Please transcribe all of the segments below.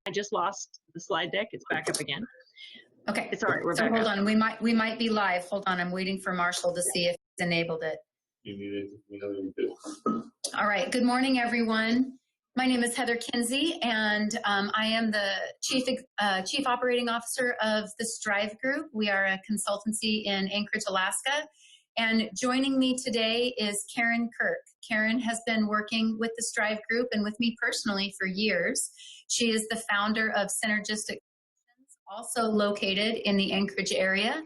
I just lost the slide deck. It's back up again. Okay. It's all right. We're so back hold up. on. We might be live. Hold on. I'm waiting for Marshall to see if he's enabled it. All right. Good morning, everyone. My name is Heather Kinsey, and I am the Chief Operating Officer of the Strive Group. We are a consultancy in Anchorage, Alaska. And joining me today is Karen Kirk. Karen has been working with the Strive Group and with me personally for years. She is the founder of Synergistic Solutions, also located in the Anchorage area.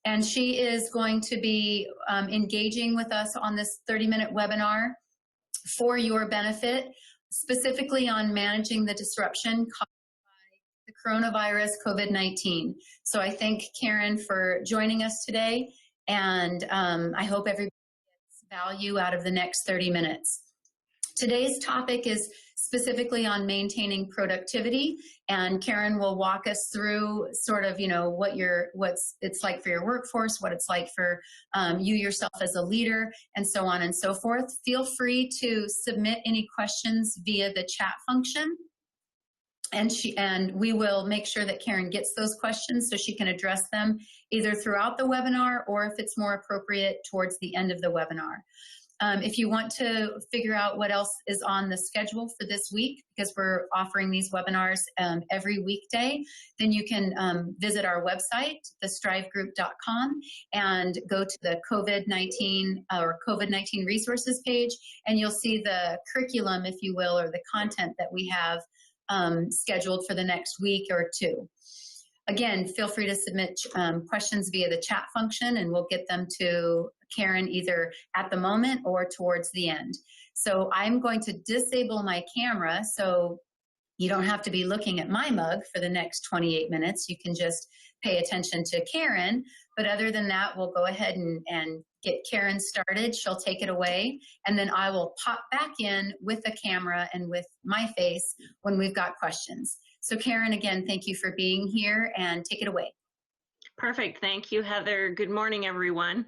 And she is going to be engaging with us on this 30-minute webinar for your benefit, specifically on managing the disruption caused by the coronavirus COVID-19. So I thank Karen for joining us today, and I hope everybody gets value out of the next 30 minutes. Today's topic is specifically on maintaining productivity, and Karen will walk us through sort of, what it's like for your workforce, what it's like for you yourself as a leader, and so on and so forth. Feel free to submit any questions via the chat function, and we will make sure that Karen gets those questions so she can address them either throughout the webinar or, if it's more appropriate, towards the end of the webinar. If you want to figure out what else is on the schedule for this week, because we're offering these webinars every weekday, then you can visit our website, thestrivegroup.com, and go to the COVID-19 or COVID-19 resources page, and you'll see the curriculum, if you will, or the content that we have scheduled for the next week or two. Again, feel free to submit questions via the chat function, and we'll get them to Karen either at the moment or towards the end. So I'm going to disable my camera so you don't have to be looking at my mug for the next 28 minutes. You can just pay attention to Karen. But other than that, we'll go ahead and get Karen started. She'll take it away, and then I will pop back in with the camera and with my face when we've got questions. So Karen, again, thank you for being here, and take it away. Perfect. Thank you, Heather. Good morning, everyone.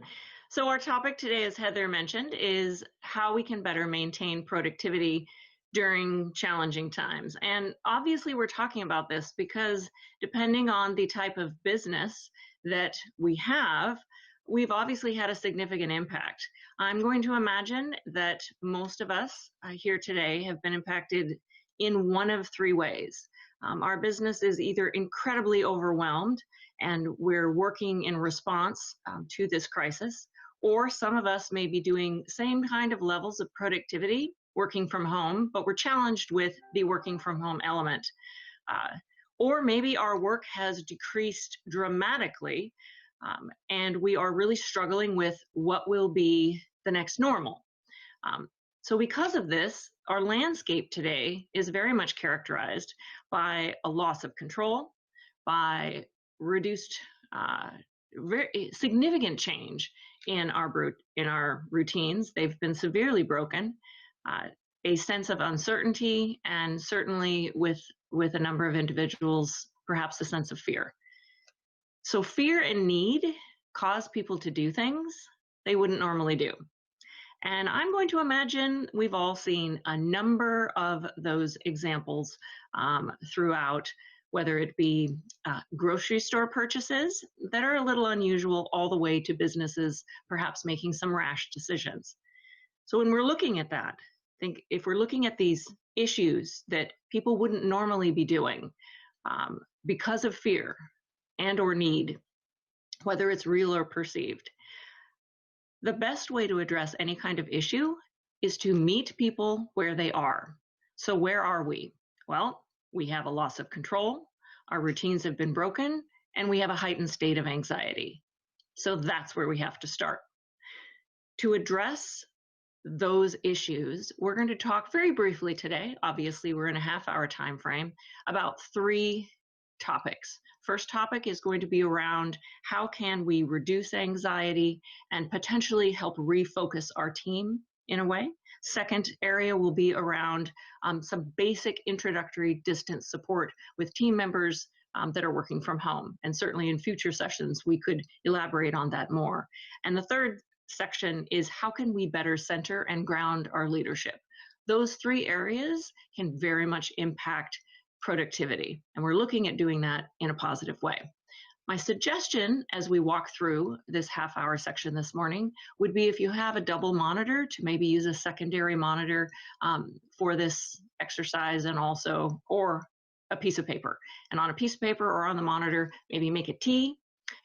So our topic today, as Heather mentioned, is how we can better maintain productivity during challenging times. And obviously we're talking about this because depending on the type of business that we have, we've obviously had a significant impact. I'm going to imagine that most of us here today have been impacted in one of three ways. Our business is either incredibly overwhelmed and we're working in response to this crisis, or some of us may be doing same kind of levels of productivity working from home, but we're challenged with the working from home element. Or maybe our work has decreased dramatically and we are really struggling with what will be the next normal. So because of this, our landscape today is very much characterized by a loss of control, by reduced, very significant change in our routines. They've been severely broken, a sense of uncertainty, and certainly with a number of individuals, perhaps a sense of fear. So fear and need cause people to do things they wouldn't normally do. And I'm going to imagine we've all seen a number of those examples throughout, whether it be grocery store purchases that are a little unusual, all the way to businesses perhaps making some rash decisions. So when we're looking at that, I think if we're looking at these issues that people wouldn't normally be doing because of fear and or need, whether it's real or perceived, the best way to address any kind of issue is to meet people where they are. So where are we? Well, we have a loss of control, our routines have been broken, and we have a heightened state of anxiety. So that's where we have to start. To address those issues, we're going to talk very briefly today, obviously we're in a half-hour time frame, about three topics. First topic is going to be around how can we reduce anxiety and potentially help refocus our team in a way. Second area will be around some basic introductory distance support with team members that are working from home. And certainly in future sessions, we could elaborate on that more. And the third section is how can we better center and ground our leadership. Those three areas can very much impact productivity. And we're looking at doing that in a positive way. My suggestion as we walk through this half-hour section this morning would be, if you have a double monitor, to maybe use a secondary monitor for this exercise, and also, or a piece of paper. And on a piece of paper or on the monitor, maybe make a T,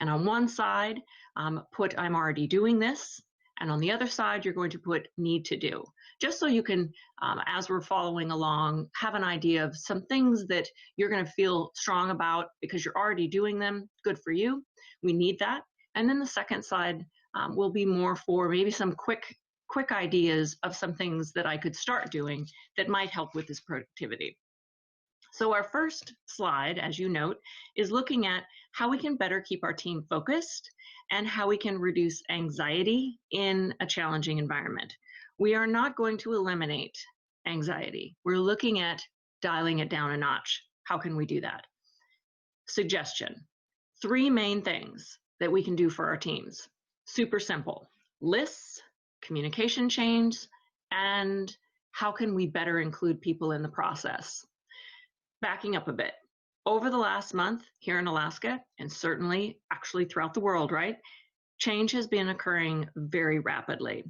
and on one side put "I'm already doing this," and on the other side you're going to put "need to do," just so you can, as we're following along, have an idea of some things that you're going to feel strong about because you're already doing them. Good for you. We need that. And then the second side will be more for maybe some quick ideas of some things that I could start doing that might help with this productivity. So our first slide, as you note, is looking at how we can better keep our team focused and how we can reduce anxiety in a challenging environment. We are not going to eliminate anxiety. We're looking at dialing it down a notch. How can we do that? Suggestion: 3 main things that we can do for our teams. Super simple: lists, communication chains, and how can we better include people in the process. Backing up a bit, over the last month here in Alaska, and certainly actually throughout the world, right, change has been occurring very rapidly.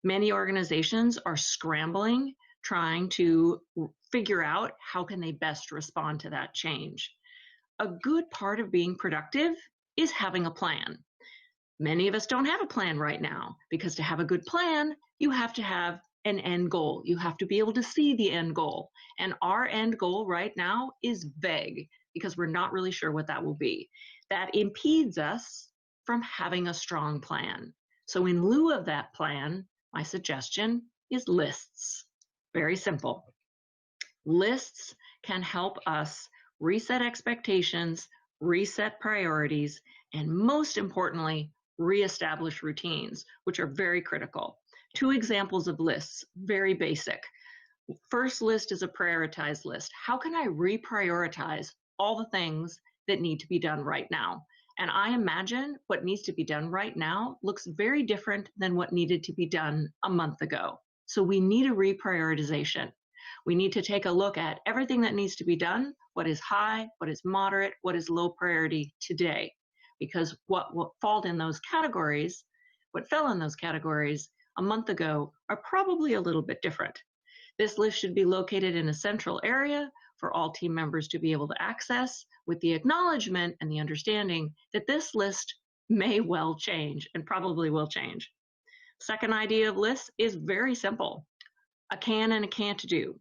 Many organizations are scrambling, trying to figure out how can they best respond to that change. A good part of being productive is having a plan. Many of us don't have a plan right now, because to have a good plan, you have to have an end goal. You have to be able to see the end goal. And our end goal right now is vague, because we're not really sure what that will be. That impedes us from having a strong plan. So in lieu of that plan, my suggestion is lists. Very simple. Lists can help us reset expectations, reset priorities, and most importantly, reestablish routines, which are very critical. 2 examples of lists, very basic. First list is a prioritized list. How can I reprioritize all the things that need to be done right now? And I imagine what needs to be done right now looks very different than what needed to be done a month ago. So we need a reprioritization. We need to take a look at everything that needs to be done, what is high, what is moderate, what is low priority today. Because what fell in those categories a month ago are probably a little bit different. This list should be located in a central area for all team members to be able to access, with the acknowledgement and the understanding that this list may well change, and probably will change. Second idea of lists is very simple: a can and a can't do.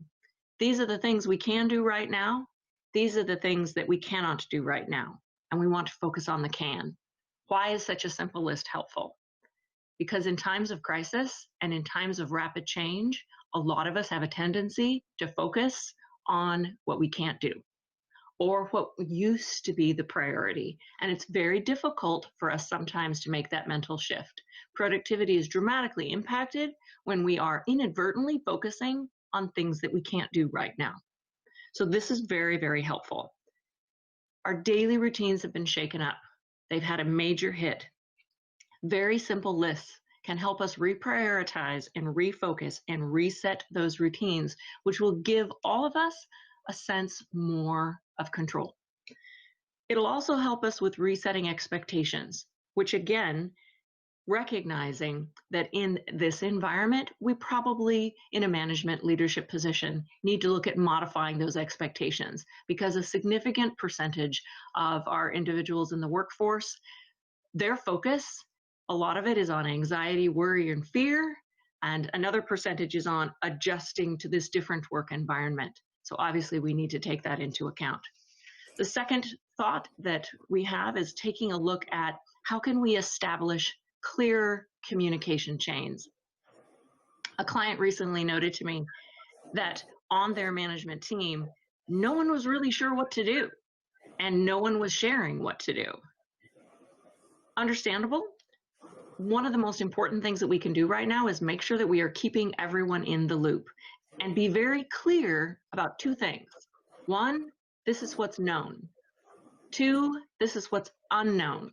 These are the things we can do right now. These are the things that we cannot do right now. And we want to focus on the can. Why is such a simple list helpful? Because in times of crisis and in times of rapid change, a lot of us have a tendency to focus on what we can't do, or what used to be the priority. And it's very difficult for us sometimes to make that mental shift. Productivity is dramatically impacted when we are inadvertently focusing on things that we can't do right now. So this is very, very helpful. Our daily routines have been shaken up. They've had a major hit. Very simple lists can help us reprioritize and refocus and reset those routines, which will give all of us a sense more of control. It'll also help us with resetting expectations, which again, recognizing that in this environment, we probably, in a management leadership position, need to look at modifying those expectations, because a significant percentage of our individuals in the workforce, their focus, a lot of it is on anxiety, worry, and fear, and another percentage is on adjusting to this different work environment. So obviously we need to take that into account. The second thought that we have is taking a look at how can we establish clear communication chains. A client recently noted to me that on their management team, no one was really sure what to do, and no one was sharing what to do. Understandable. One of the most important things that we can do right now is make sure that we are keeping everyone in the loop and be very clear about 2 things. 1, this is what's known. 2, this is what's unknown.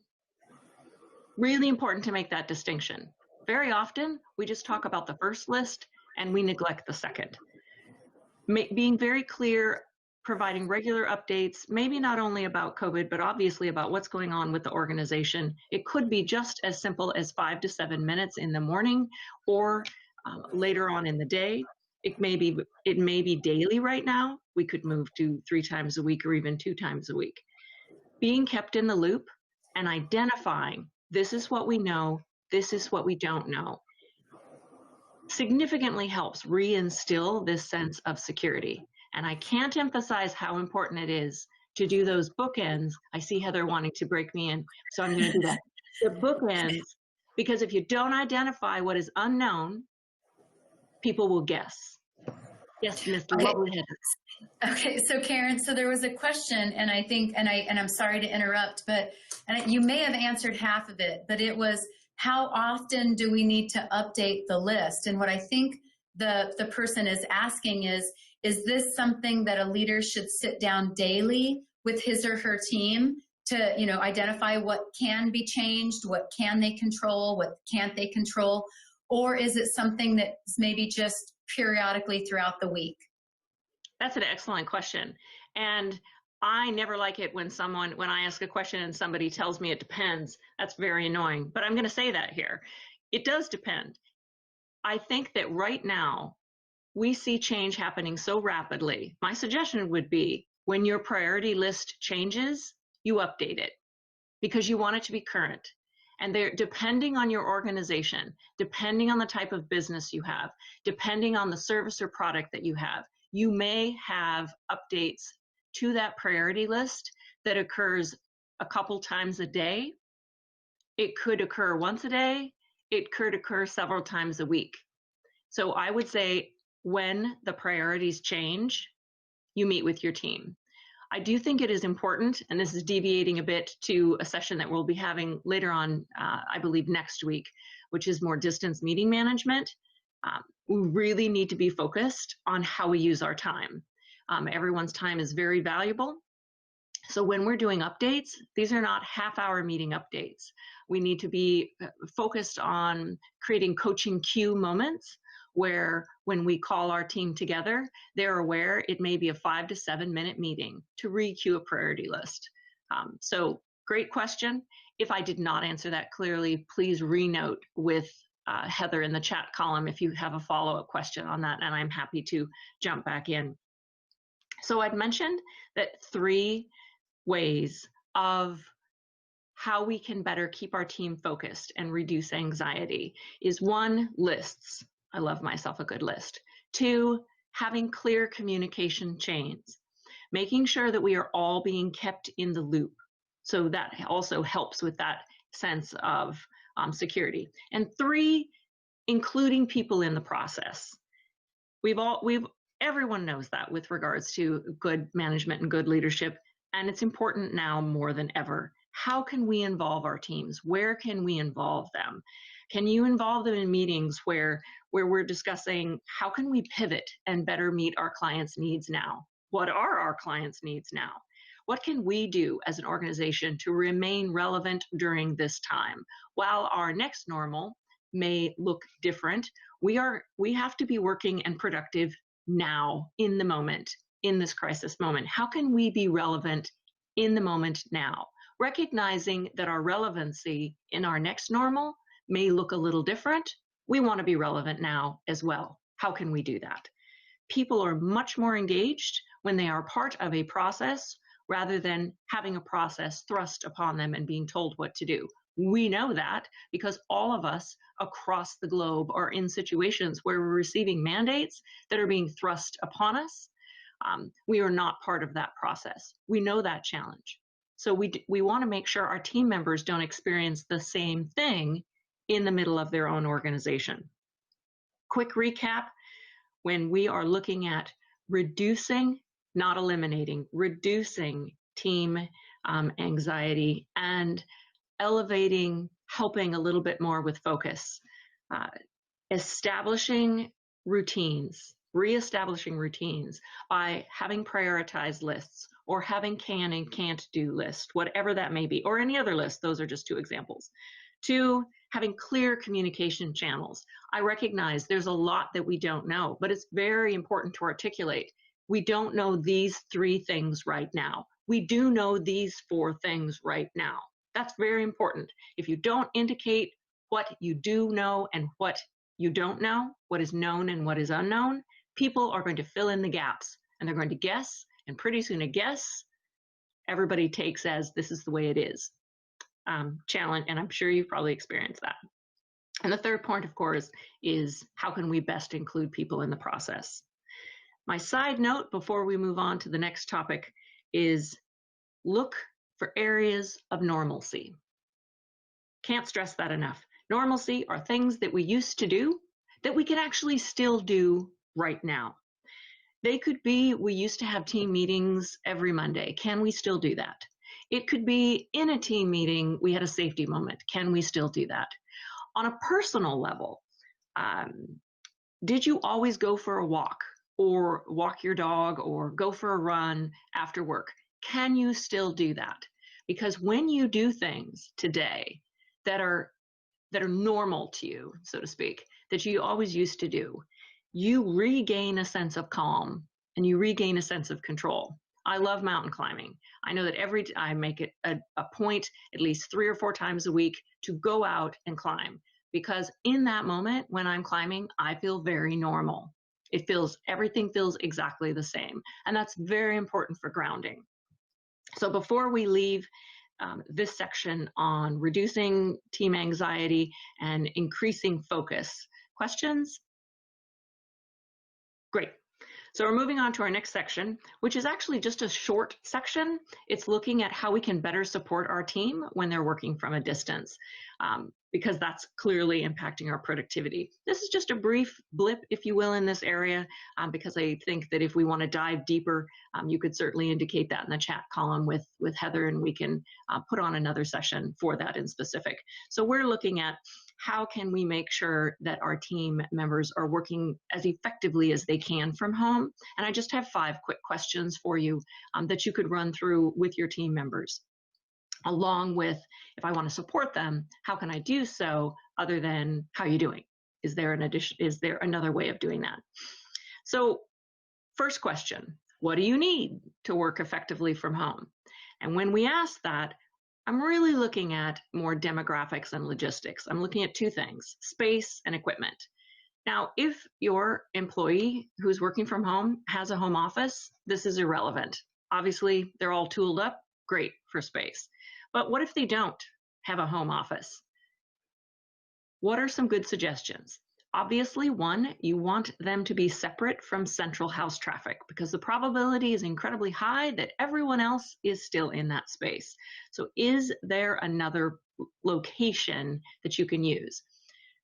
Really important to make that distinction. Very often, we just talk about the first list and we neglect the second. Being very clear providing regular updates, maybe not only about COVID, but obviously about what's going on with the organization. It could be just as simple as 5 to 7 minutes in the morning or later on in the day. It may be daily right now. We could move to 3 times a week or even 2 times a week. Being kept in the loop and identifying, this is what we know, this is what we don't know, significantly helps reinstill this sense of security. And I can't emphasize how important it is to do those bookends. I see Heather wanting to break me in, so I'm going to do that. The bookends, because if you don't identify what is unknown, people will guess. Yes, Miss Lovely Heather. Okay, so Karen, so there was a question, and I think, and I'm sorry to interrupt, but you may have answered half of it, but it was, how often do we need to update the list? And what I think the person is asking is this something that a leader should sit down daily with his or her team to, you know, identify what can be changed, what can they control, what can't they control, or is it something that's maybe just periodically throughout the week? That's an excellent question. And I never like it when I ask a question and somebody tells me it depends. That's very annoying, but I'm going to say that here. It does depend. I think that right now we see change happening so rapidly. My suggestion would be, when your priority list changes, you update it because you want it to be current. And depending on your organization, depending on the type of business you have, depending on the service or product that you have, you may have updates to that priority list that occurs a couple times a day. It could occur once a day. It could occur several times a week. So I would say when the priorities change, you meet with your team. I do think it is important, and this is deviating a bit to a session that we'll be having later on, I believe next week, which is more distance meeting management. We really need to be focused on how we use our time. Everyone's time is very valuable. So when we're doing updates, these are not half-hour meeting updates. We need to be focused on creating coaching cue moments where when we call our team together, they're aware it may be a 5 to 7 minute meeting to re-queue a priority list. So great question. If I did not answer that clearly, please re-note with Heather in the chat column if you have a follow-up question on that, and I'm happy to jump back in. So I'd mentioned that 3 ways of how we can better keep our team focused and reduce anxiety is 1, lists. I love myself a good list. 2, having clear communication chains, making sure that we are all being kept in the loop. So that also helps with that sense of security. And 3, including people in the process. Everyone knows that with regards to good management and good leadership, and it's important now more than ever. How can we involve our teams? Where can we involve them? Can you involve them in meetings where we're discussing how can we pivot and better meet our clients' needs now? What are our clients' needs now? What can we do as an organization to remain relevant during this time? While our next normal may look different, we have to be working and productive now, in the moment, in this crisis moment. How can we be relevant in the moment now? Recognizing that our relevancy in our next normal may look a little different. We want to be relevant now as well. How can we do that? People are much more engaged when they are part of a process rather than having a process thrust upon them and being told what to do. We know that because all of us across the globe are in situations where we're receiving mandates that are being thrust upon us. We are not part of that process. We know that challenge. So we want to make sure our team members don't experience the same thing in the middle of their own organization. Quick recap, when we are looking at reducing, not eliminating, reducing team anxiety and elevating, helping a little bit more with focus, establishing routines, reestablishing routines by having prioritized lists or having can and can't do lists, whatever that may be, or any other list. Those are just 2 examples. 2, having clear communication channels. I recognize there's a lot that we don't know, but it's very important to articulate. We don't know these 3 things right now. We do know these 4 things right now. That's very important. If you don't indicate what you do know and what you don't know, what is known and what is unknown, people are going to fill in the gaps and they're going to guess, and pretty soon a guess everybody takes as this is the way it is. Challenge, and I'm sure you've probably experienced that. And the third point, of course, is how can we best include people in the process? My side note before we move on to the next topic is look for areas of normalcy. Can't stress that enough. Normalcy are things that we used to do that we can actually still do right now. They could be, we used to have team meetings every Monday. Can we still do that? It could be in a team meeting, we had a safety moment. Can we still do that? On a personal level, did you always go for a walk or walk your dog or go for a run after work? Can you still do that? Because when you do things today that are normal to you, so to speak, that you always used to do, you regain a sense of calm and you regain a sense of control. I love mountain climbing. I know that I make it a point at least 3 or 4 times a week to go out and climb, because in that moment when I'm climbing, I feel very normal. Everything feels exactly the same. And that's very important for grounding. So before we leave this section on reducing team anxiety and increasing focus, questions? Great. So we're moving on to our next section, which is actually just a short section. It's looking at how we can better support our team when they're working from a distance, because that's clearly impacting our productivity. This is just a brief blip, if you will, in this area, because I think that if we want to dive deeper, you could certainly indicate that in the chat column with Heather, and we can put on another session for that in specific. So we're looking at how can we make sure that our team members are working as effectively as they can from home? And I just have 5 quick questions for you that you could run through with your team members, along with, if I want to support them, how can I do so other than how are you doing? Is there another way of doing that? So first question, what do you need to work effectively from home? And when we ask that, I'm really looking at more demographics and logistics. I'm looking at 2 things, space and equipment. Now, if your employee who's working from home has a home office, this is irrelevant. Obviously, they're all tooled up, great for space. But what if they don't have a home office? What are some good suggestions? Obviously, 1, you want them to be separate from central house traffic, because the probability is incredibly high that everyone else is still in that space. So is there another location that you can use?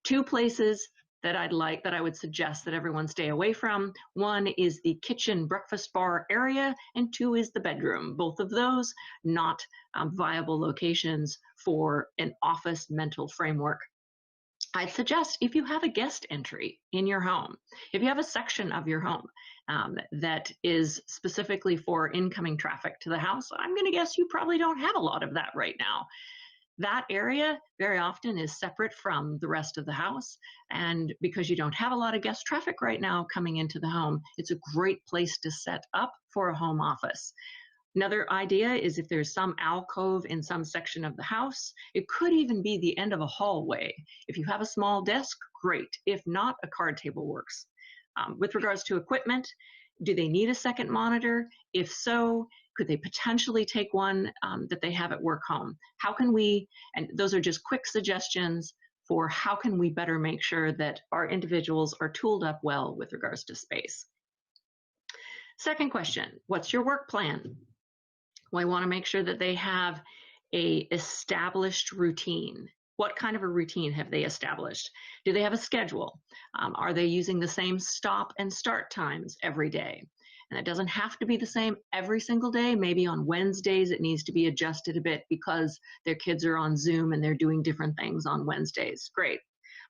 2 places that I would suggest that everyone stay away from. 1 is the kitchen breakfast bar area, and 2 is the bedroom. Both of those not viable locations for an office mental framework. I'd suggest if you have a guest entry in your home, if you have a section of your home that is specifically for incoming traffic to the house, I'm going to guess you probably don't have a lot of that right now. That area very often is separate from the rest of the house, and because you don't have a lot of guest traffic right now coming into the home, it's a great place to set up for a home office. Another idea is if there's some alcove in some section of the house, it could even be the end of a hallway. If you have a small desk, great. If not, a card table works. With regards to equipment, do they need a second monitor? If so, could they potentially take one that they have at work home? How can we, and those are just quick suggestions for how can we better make sure that our individuals are tooled up well with regards to space. Second question, what's your work plan? Well, I want to make sure that they have a established routine. What kind of a routine have they established? Do they have a schedule? Are they using the same stop and start times every day? And it doesn't have to be the same every single day. Maybe on Wednesdays it needs to be adjusted a bit because their kids are on Zoom and they're doing different things on Wednesdays. Great.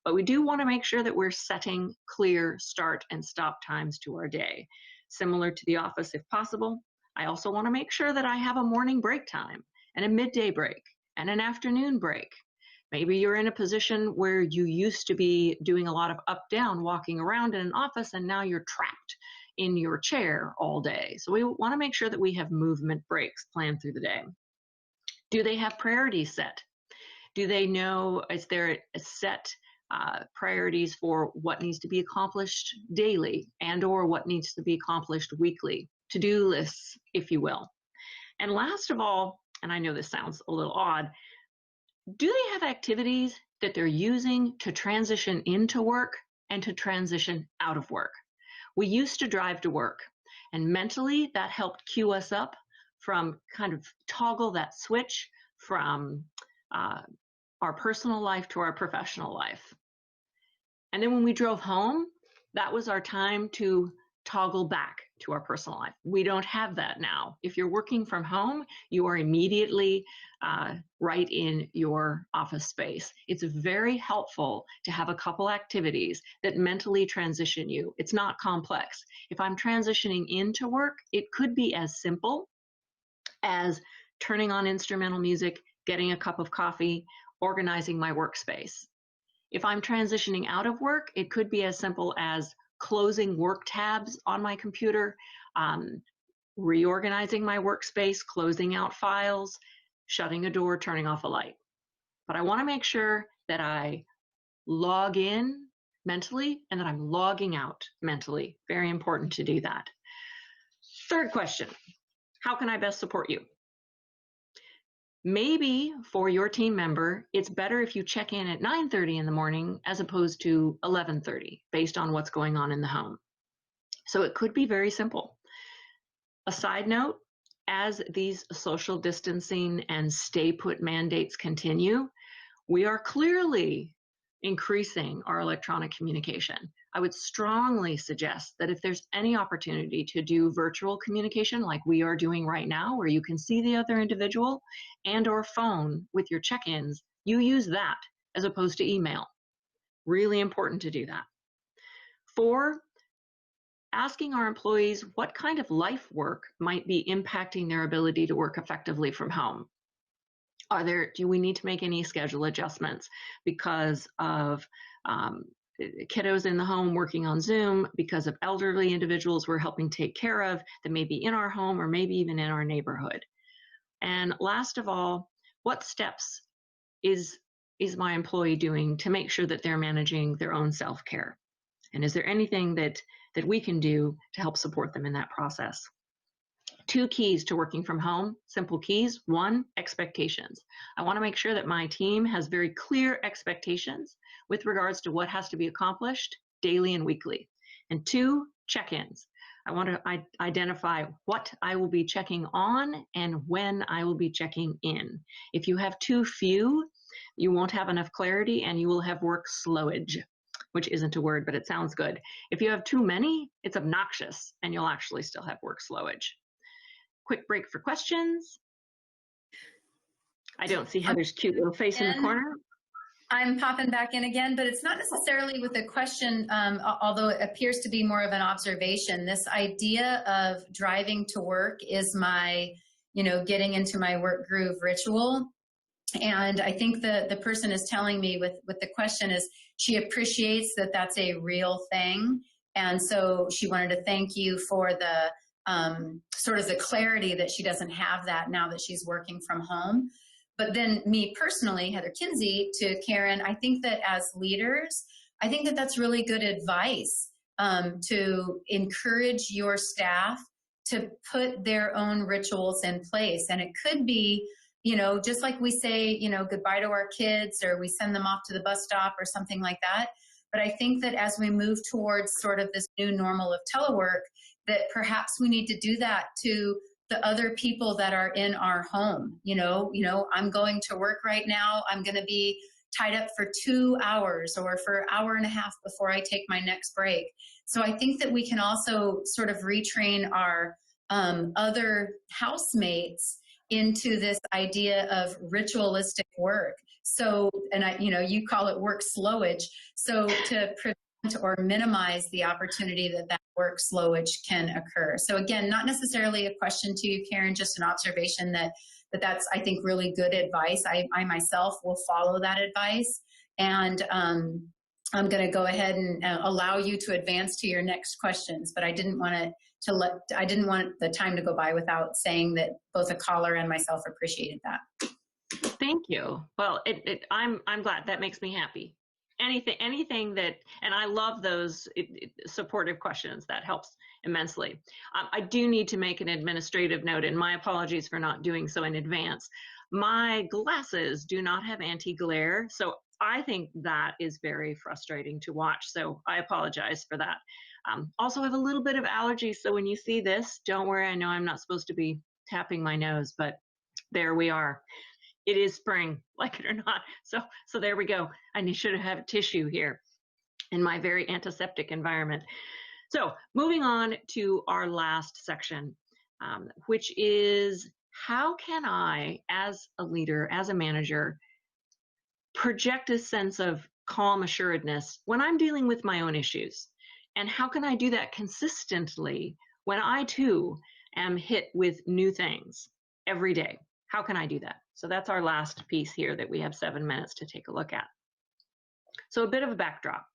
But we do want to make sure that we're setting clear start and stop times to our day, similar to the office if possible. I also want to make sure that I have a morning break time and a midday break and an afternoon break. Maybe you're in a position where you used to be doing a lot of up-down walking around in an office and now you're trapped in your chair all day. So we want to make sure that we have movement breaks planned through the day. Do they have priorities set? Do they know, is there a set priorities for what needs to be accomplished daily and or what needs to be accomplished weekly? To-do lists, if you will. And last of all, and I know this sounds a little odd, do they have activities that they're using to transition into work and to transition out of work? We used to drive to work, and mentally that helped cue us up from kind of toggle that switch from our personal life to our professional life. And then when we drove home, that was our time to toggle back to our personal life. We don't have that now. If you're working from home, you are immediately right in your office space. It's very helpful to have a couple activities that mentally transition you. It's not complex. If I'm transitioning into work, it could be as simple as turning on instrumental music, getting a cup of coffee, organizing my workspace. If I'm transitioning out of work, it could be as simple as closing work tabs on my computer, reorganizing my workspace, closing out files, shutting a door, turning off a light. But I want to make sure that I log in mentally and that I'm logging out mentally. Very important to do that. Third question, how can I best support you? Maybe for your team member, it's better if you check in at 9:30 in the morning as opposed to 11:30 based on what's going on in the home. So it could be very simple. A side note, as these social distancing and stay put mandates continue, we are clearly increasing our electronic communication. I would strongly suggest that if there's any opportunity to do virtual communication like we are doing right now, where you can see the other individual and or phone with your check-ins, you use that as opposed to email. Really important to do that. 4, asking our employees what kind of life work might be impacting their ability to work effectively from home. Do we need to make any schedule adjustments because of kiddos in the home working on Zoom, because of elderly individuals we're helping take care of that may be in our home or maybe even in our neighborhood? And last of all, what steps is my employee doing to make sure that they're managing their own self-care? And is there anything that we can do to help support them in that process? 2 keys to working from home, simple keys. 1, expectations. I want to make sure that my team has very clear expectations with regards to what has to be accomplished daily and weekly. And 2, check-ins. I want to identify what I will be checking on and when I will be checking in. If you have too few, you won't have enough clarity and you will have work slowage, which isn't a word, but it sounds good. If you have too many, it's obnoxious and you'll actually still have work slowage. Quick break for questions. I don't see Heather's cute little face in the corner. I'm popping back in again, but it's not necessarily with a question, although it appears to be more of an observation. This idea of driving to work is my, getting into my work groove ritual. And I think the person is telling me with the question is she appreciates that that's a real thing. And so she wanted to thank you for the sort of the clarity that she doesn't have that now that she's working from home. But then me personally, Heather Kinsey, to Karen, I think that as leaders, I think that that's really good advice to encourage your staff to put their own rituals in place. And it could be, just like we say, goodbye to our kids or we send them off to the bus stop or something like that. But I think that as we move towards sort of this new normal of telework, that perhaps we need to do that to the other people that are in our home. I'm going to work right now. I'm going to be tied up for 2 hours or for an hour and a half before I take my next break. So I think that we can also sort of retrain our other housemates into this idea of ritualistic work. So, and you call it work slowage. So to prevent or minimize the opportunity that work slowage can occur. So again, not necessarily a question to you, Karen, just an observation that's, I think, really good advice. I myself will follow that advice. And I'm going to go ahead and allow you to advance to your next questions, but I didn't want the time to go by without saying that both a caller and myself appreciated that. Thank you. Well, I'm glad. That makes me happy. Anything that, and I love those supportive questions. That helps immensely. I do need to make an administrative note, and my apologies for not doing so in advance. My glasses do not have anti-glare, so I think that is very frustrating to watch. So I apologize for that. Also have a little bit of allergies, so when you see this, don't worry. I know I'm not supposed to be tapping my nose, but there we are. It is spring, like it or not. So there we go. I should have a tissue here in my very antiseptic environment. So moving on to our last section, which is how can I, as a leader, as a manager, project a sense of calm assuredness when I'm dealing with my own issues? And how can I do that consistently when I too am hit with new things every day? How can I do that? So that's our last piece here that we have 7 minutes to take a look at. So a bit of a backdrop.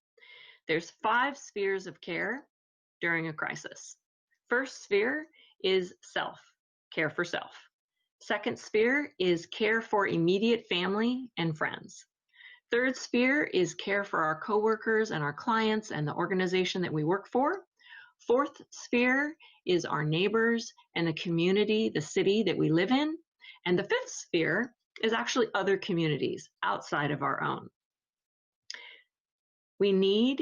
There's 5 spheres of care during a crisis. First sphere is self, care for self. Second sphere is care for immediate family and friends. Third sphere is care for our coworkers and our clients and the organization that we work for. Fourth sphere is our neighbors and the community, the city that we live in. And the fifth sphere is actually other communities outside of our own. We need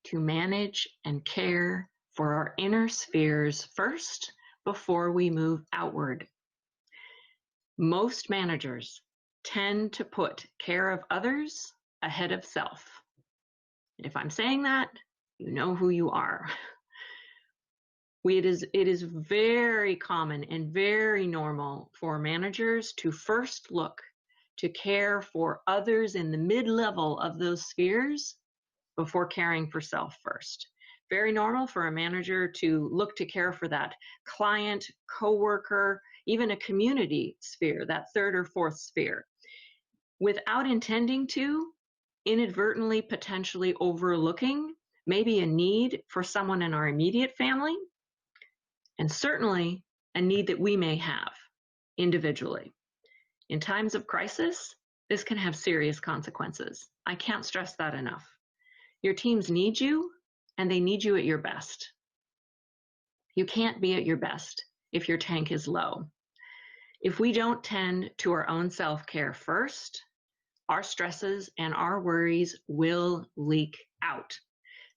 to manage and care for our inner spheres first before we move outward. Most managers tend to put care of others ahead of self. And if I'm saying that, you know who you are. It is very common and very normal for managers to first look to care for others in the mid-level of those spheres before caring for self first. Very normal for a manager to look to care for that client, coworker, even a community sphere, that third or fourth sphere, without intending to, inadvertently potentially overlooking maybe a need for someone in our immediate family, and certainly a need that we may have individually. In times of crisis, this can have serious consequences. I can't stress that enough. Your teams need you, and they need you at your best. You can't be at your best if your tank is low. If we don't tend to our own self-care first, our stresses and our worries will leak out.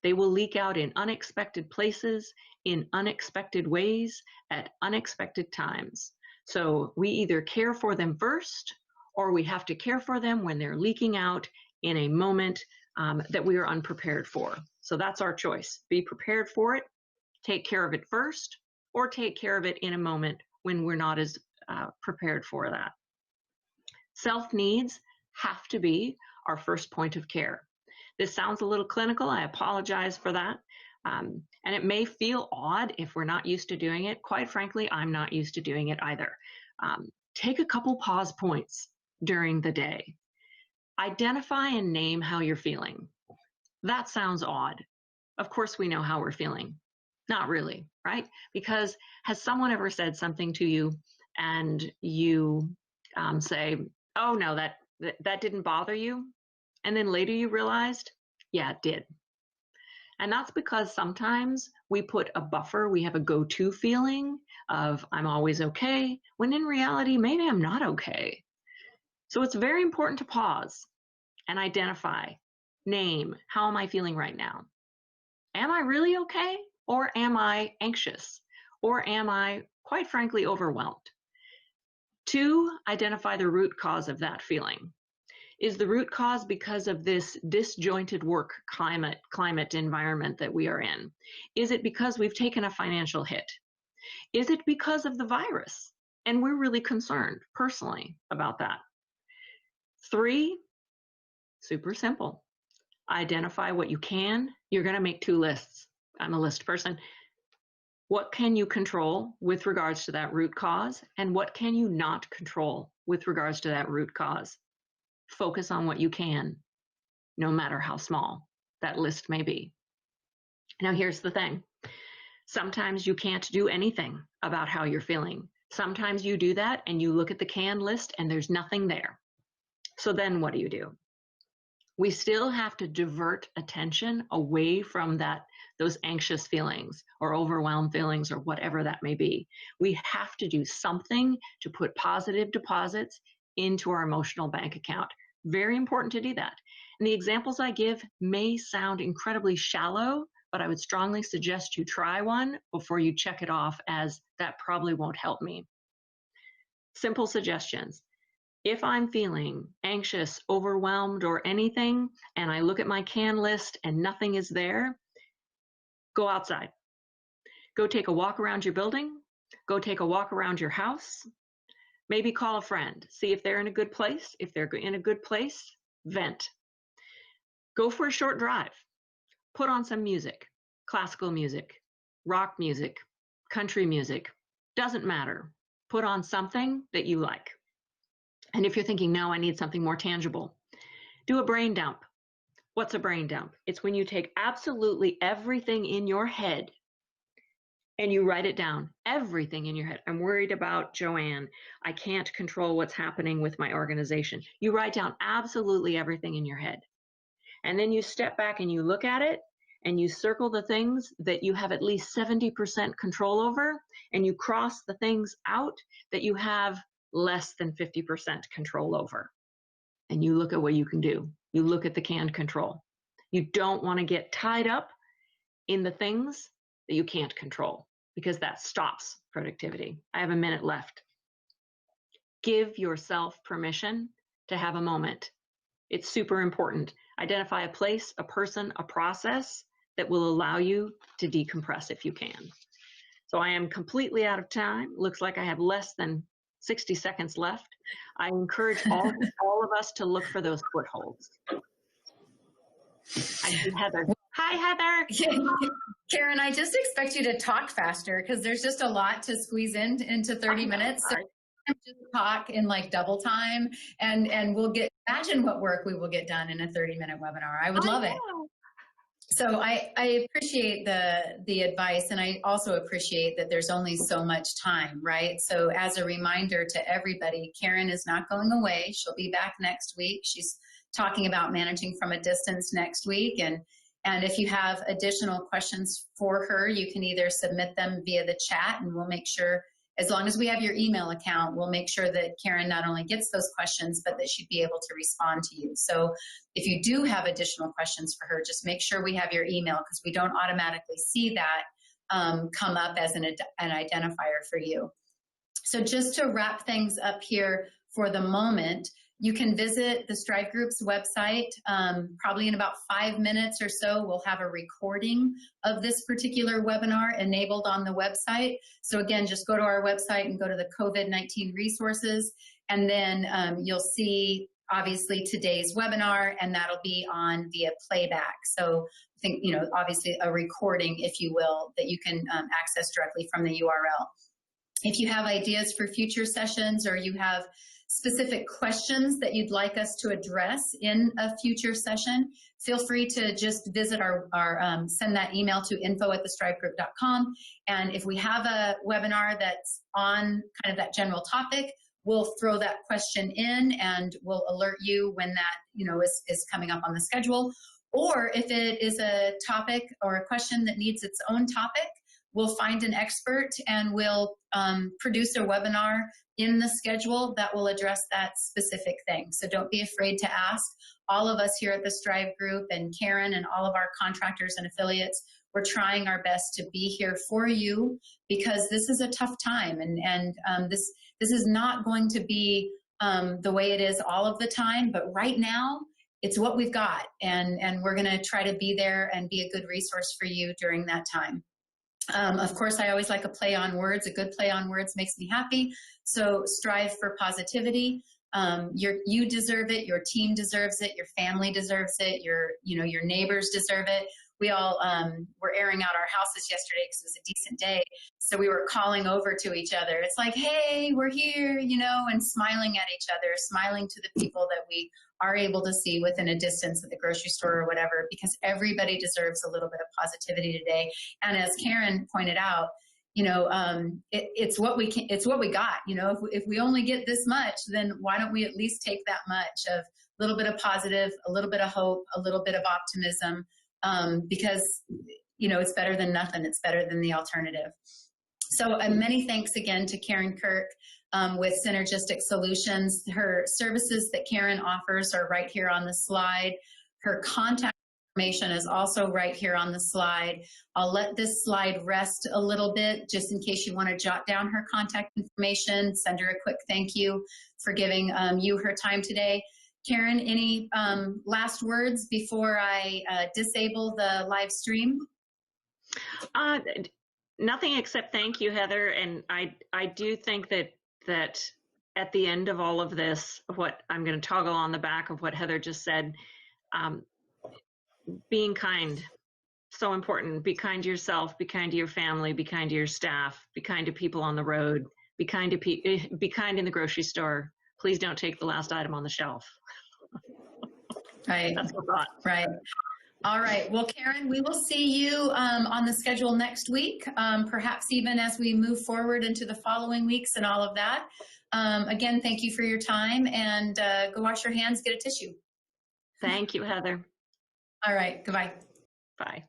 They will leak out in unexpected places, in unexpected ways, at unexpected times. So we either care for them first, or we have to care for them when they're leaking out in a moment that we are unprepared for. So that's our choice. Be prepared for it, take care of it first, or take care of it in a moment when we're not as prepared for that. Self needs have to be our first point of care. This sounds a little clinical. I apologize for that. And it may feel odd if we're not used to doing it. Quite frankly, I'm not used to doing it either. Take a couple pause points during the day. Identify and name how you're feeling. That sounds odd. Of course we know how we're feeling. Not really, right? Because has someone ever said something to you and you say, oh no, that didn't bother you? And then later you realized, yeah, it did. And that's because sometimes we put a buffer, we have a go-to feeling of I'm always okay, when in reality, maybe I'm not okay. So it's very important to pause and identify, name, how am I feeling right now? Am I really okay? Or am I anxious? Or am I, quite frankly, overwhelmed? 2, identify the root cause of that feeling. Is the root cause because of this disjointed work climate environment that we are in? Is it because we've taken a financial hit? Is it because of the virus? And we're really concerned personally about that. 3, super simple. Identify what you can. You're going to make 2 lists. I'm a list person. What can you control with regards to that root cause? And what can you not control with regards to that root cause? Focus on what you can, no matter how small. that list may be. Now, here's the thing. Sometimes you can't do anything about how you're feeling. Sometimes you do that and you look at the can list and there's nothing there. So then what do? We still have to divert attention away from those anxious feelings or overwhelmed feelings or whatever that may be. We have to do something to put positive deposits into our emotional bank account. Very important to do that. And the examples I give may sound incredibly shallow, but I would strongly suggest you try one before you check it off, as that probably won't help me. Simple suggestions. If I'm feeling anxious, overwhelmed, or anything, and I look at my can list and nothing is there, go outside. Go take a walk around your building. Go take a walk around your house. Maybe call a friend. See if they're in a good place. If they're in a good place, vent. Go for a short drive. Put on some music, classical music, rock music, country music. Doesn't matter. Put on something that you like. And if you're thinking, no, I need something more tangible, do a brain dump. What's a brain dump? It's when you take absolutely everything in your head and you write it down, everything in your head. I'm worried about Joanne. I can't control what's happening with my organization. You write down absolutely everything in your head. And then you step back and you look at it and you circle the things that you have at least 70% control over, and you cross the things out that you have less than 50% control over. And you look at what you can do. You look at the can control. You don't want to get tied up in the things that you can't control, because that stops productivity. I have a minute left. Give yourself permission to have a moment. It's super important. Identify a place, a person, a process that will allow you to decompress if you can. So I am completely out of time. Looks like I have less than 60 seconds left. I encourage all of us to look for those footholds. I see Heather. Hi, Heather. Karen, I just expect you to talk faster because there's just a lot to squeeze into 30 minutes. So just talk in like double time, and we'll imagine what work we will get done in a 30-minute webinar. I would love it. So I appreciate the advice, and I also appreciate that there's only so much time, right? So as a reminder to everybody, Karen is not going away. She'll be back next week. She's talking about managing from a distance next week, and if you have additional questions for her, you can either submit them via the chat, and we'll make sure, as long as we have your email account, we'll make sure that Karen not only gets those questions, but that she'd be able to respond to you. So if you do have additional questions for her, just make sure we have your email, because we don't automatically see that come up as an identifier for you. So just to wrap things up here for the moment, you can visit the Strive Group's website. Probably in about 5 minutes or so, we'll have a recording of this particular webinar enabled on the website. So again, just go to our website and go to the COVID-19 resources, and then you'll see obviously today's webinar, and that'll be on via playback. So I think, obviously a recording, if you will, that you can access directly from the URL. If you have ideas for future sessions, or you have specific questions that you'd like us to address in a future session, feel free to just visit send that email to info@thestrivegroup.com. And if we have a webinar that's on kind of that general topic, we'll throw that question in and we'll alert you when that is coming up on the schedule. Or if it is a topic or a question that needs its own topic, we'll find an expert and we'll produce a webinar in the schedule that will address that specific thing. So don't be afraid to ask. All of us here at the Strive Group, and Karen and all of our contractors and affiliates, we're trying our best to be here for you, because this is a tough time, and this is not going to be the way it is all of the time, but right now it's what we've got, and we're going to try to be there and be a good resource for you during that time. Of course, I always like a play on words. A good play on words makes me happy. So strive for positivity. You deserve it. Your team deserves it. Your family deserves it. Your neighbors deserve it. we all were airing out our houses yesterday because it was a decent day. So we were calling over to each other. It's like, hey, we're here, you know, and smiling at each other, smiling to the people that we are able to see within a distance at the grocery store or whatever, because everybody deserves a little bit of positivity today. And as Karen pointed out, you know, it's what we can, it's what we got. You know, if we only get this much, then why don't we at least take that much of a little bit of positive, a little bit of hope, a little bit of optimism, because, you know, it's better than nothing. It's better than the alternative. So many thanks again to Karen Kirk with Synergistic Solutions. Her services that Karen offers are right here on the slide. Her contact information is also right here on the slide. I'll let this slide rest a little bit just in case you want to jot down her contact information, send her a quick thank you for giving you her time today. Karen, any last words before I disable the live stream? Nothing except thank you, Heather. And I do think that at the end of all of this, what I'm going to toggle on the back of what Heather just said, being kind, so important. Be kind to yourself, be kind to your family, be kind to your staff, be kind to people on the road, be kind to be kind in the grocery store. Please don't take the last item on the shelf. Right. That's a thought. Right. All right. Well, Karen, we will see you on the schedule next week, perhaps even as we move forward into the following weeks and all of that. Again, thank you for your time, and go wash your hands, get a tissue. Thank you, Heather. All right. Goodbye. Bye.